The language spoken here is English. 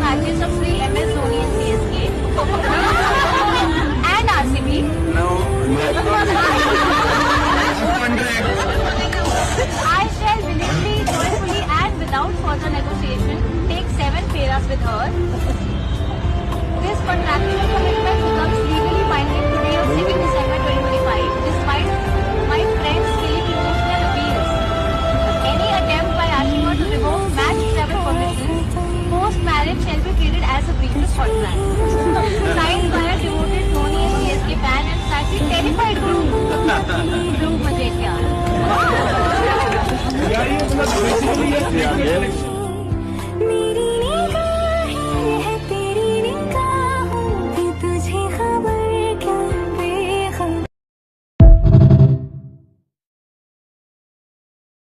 matches of Sri MS Dhoni and CSK and RCB. No. I shall willingly, joyfully and without further negotiation take 7 peras with her. This contractual commitment becomes legally binding today of 2nd December 2025 despite my friend's scaling emotional appeals. Any attempt by Ashima to revoke match travel permission post-marriage shall be treated as a breach of contract. Signed by a devoted Dhoni and CSK fan and sadly terrified groom. Groom मुझे क्या? Yeah,